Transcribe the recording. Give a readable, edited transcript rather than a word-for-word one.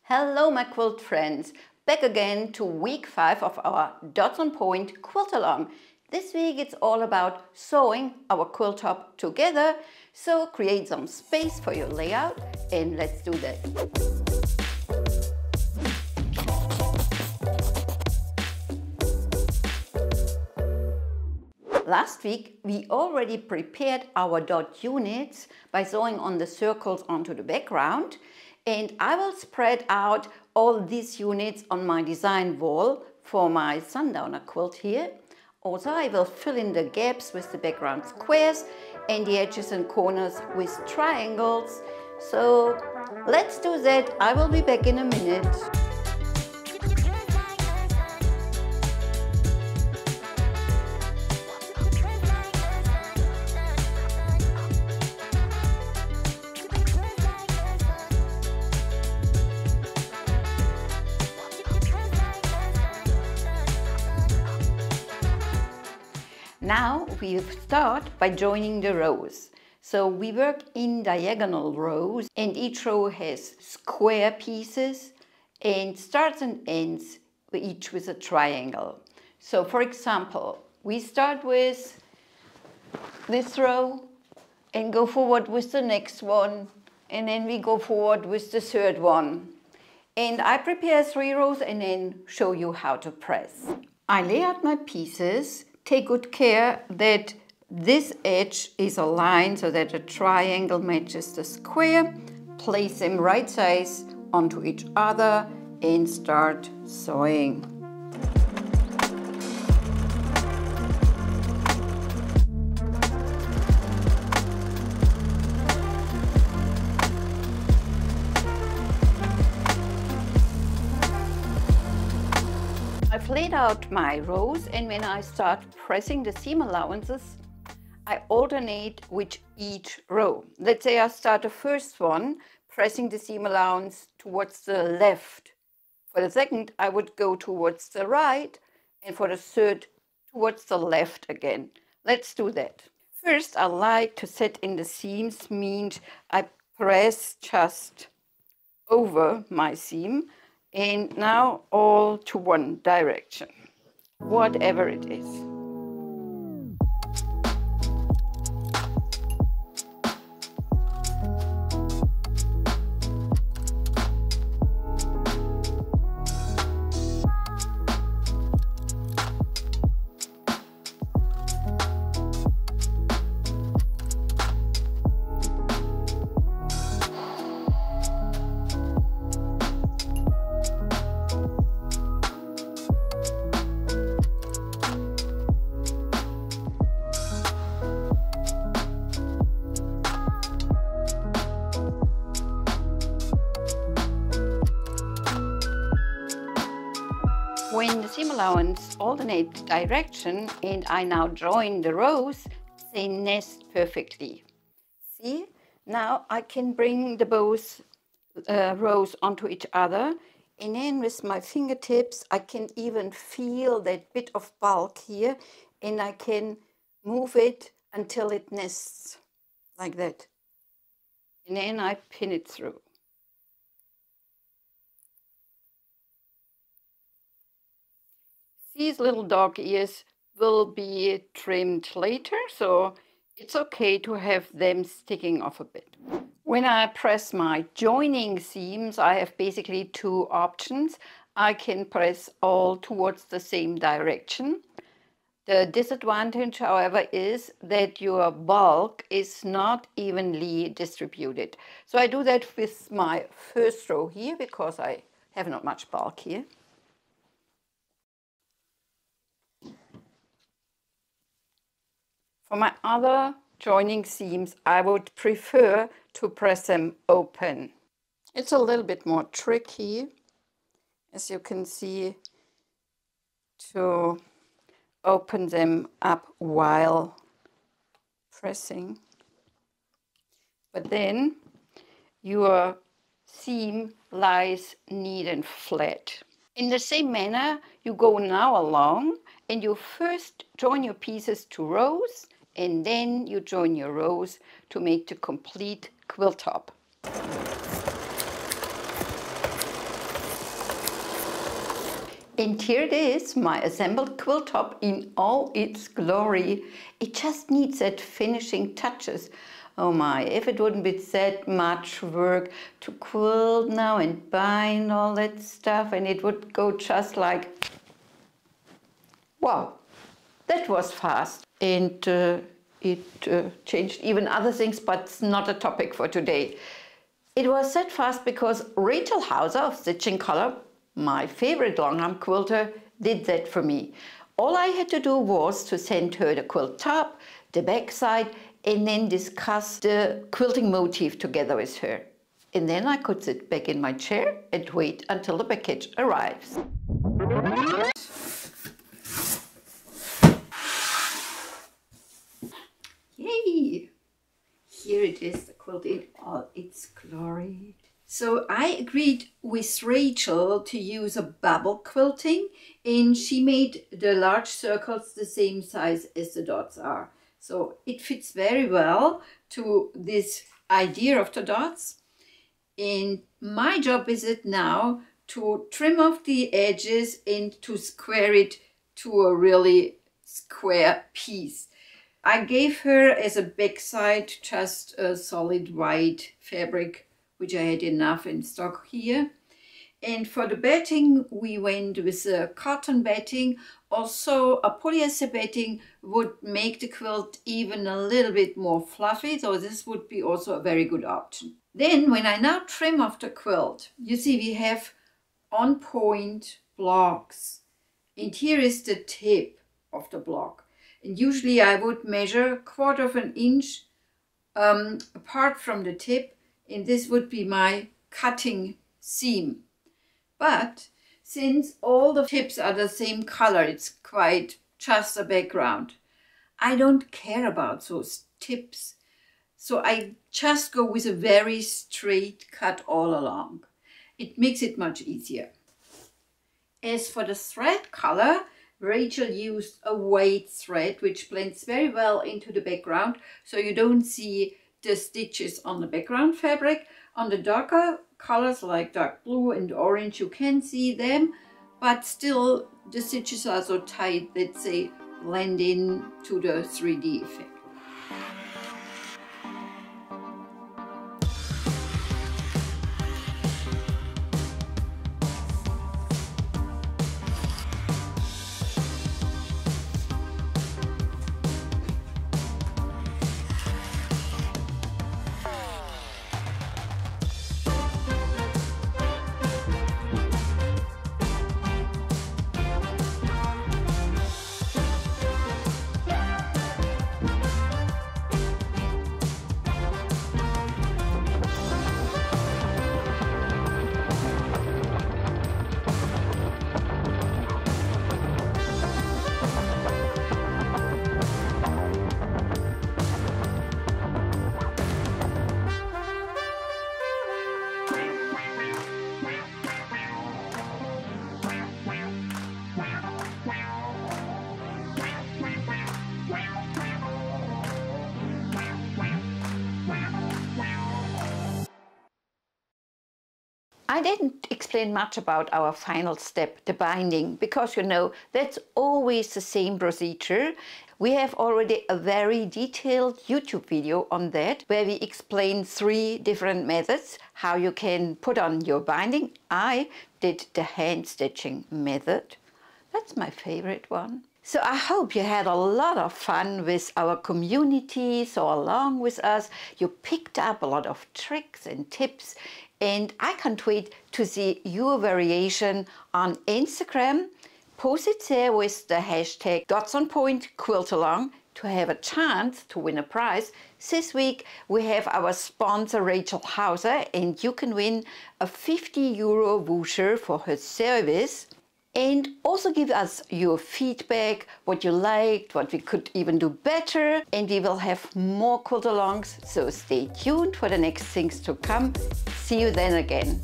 Hello my quilt friends, back again to week 5 of our Dots on Point quilt along. This week it's all about sewing our quilt top together, so create some space for your layout and let's do that. Last week we already prepared our dot units by sewing on the circles onto the background. And I will spread out all these units on my design wall for my sundowner quilt here. Also, I will fill in the gaps with the background squares and the edges and corners with triangles. So let's do that. I will be back in a minute. Now we start by joining the rows. So we work in diagonal rows and each row has square pieces and starts and ends each with a triangle. So for example, we start with this row and go forward with the next one, and then we go forward with the third one. And I prepare 3 rows and then show you how to press. I lay out my pieces. Take good care that this edge is aligned so that a triangle matches the square. Place them right size onto each other and start sewing. I've laid out my rows, and when I start pressing the seam allowances, I alternate with each row. Let's say I start the first one pressing the seam allowance towards the left. For the second, I would go towards the right, and for the third, towards the left again. Let's do that. First, I like to set in the seams, means I press just over my seam. And now all to one direction, whatever it is. When the seam allowance alternates direction and I now join the rows, they nest perfectly. See, now I can bring the both rows onto each other, and then with my fingertips I can even feel that bit of bulk here, and I can move it until it nests like that. And then I pin it through. These little dog ears will be trimmed later, so it's okay to have them sticking off a bit. When I press my joining seams, I have basically 2 options. I can press all towards the same direction. The disadvantage, however, is that your bulk is not evenly distributed. So I do that with my first row here because I have not much bulk here. For my other joining seams, I would prefer to press them open. It's a little bit more tricky, as you can see, to open them up while pressing. But then your seam lies neat and flat. In the same manner, you go now along and you first join your pieces to rows, and then you join your rows to make the complete quilt top. And here it is, my assembled quilt top in all its glory. It just needs that finishing touches. Oh my, if it wouldn't be that much work to quilt now and bind all that stuff, and it would go just like, wow, that was fast. And it changed even other things, but it's not a topic for today. It was that fast because Rachel Hauser of Stitching Color, my favorite long-arm quilter, did that for me. All I had to do was to send her the quilt top, the back side, and then discuss the quilting motif together with her. And then I could sit back in my chair and wait until the package arrives. Yay! Here it is, the quilt in all its glory. So I agreed with Rachel to use a bubble quilting, and she made the large circles the same size as the dots are. So it fits very well to this idea of the dots. And my job is it now to trim off the edges and to square it to a really square piece. I gave her as a backside just a solid white fabric, which I had enough in stock here. And for the batting, we went with a cotton batting. Also, a polyester batting would make the quilt even a little bit more fluffy, so this would be also a very good option. Then, when I now trim off the quilt, you see we have on point blocks. And here is the tip of the block. And usually I would measure 1/4 of an inch apart from the tip, and this would be my cutting seam. But since all the tips are the same color, it's quite just a background. I don't care about those tips. So I just go with a very straight cut all along. It makes it much easier. As for the thread color, Rachel used a white thread, which blends very well into the background, so you don't see the stitches on the background fabric. On the darker colors like dark blue and orange, you can see them, but still the stitches are so tight that they blend in to the 3D effect. I didn't explain much about our final step, the binding, because you know, that's always the same procedure. We have already a very detailed YouTube video on that, where we explain 3 different methods, how you can put on your binding. I did the hand stitching method. That's my favorite one. So I hope you had a lot of fun with our community, so along with us, you picked up a lot of tricks and tips. And I can't wait to see your variation on Instagram. Post it there with the hashtag #DotsOnPointQuiltAlong to have a chance to win a prize. This week we have our sponsor Rachel Hauser, and you can win a €50 voucher for her service. And also give us your feedback, what you liked, what we could even do better. And we will have more quilt alongs, so stay tuned for the next things to come. See you then again.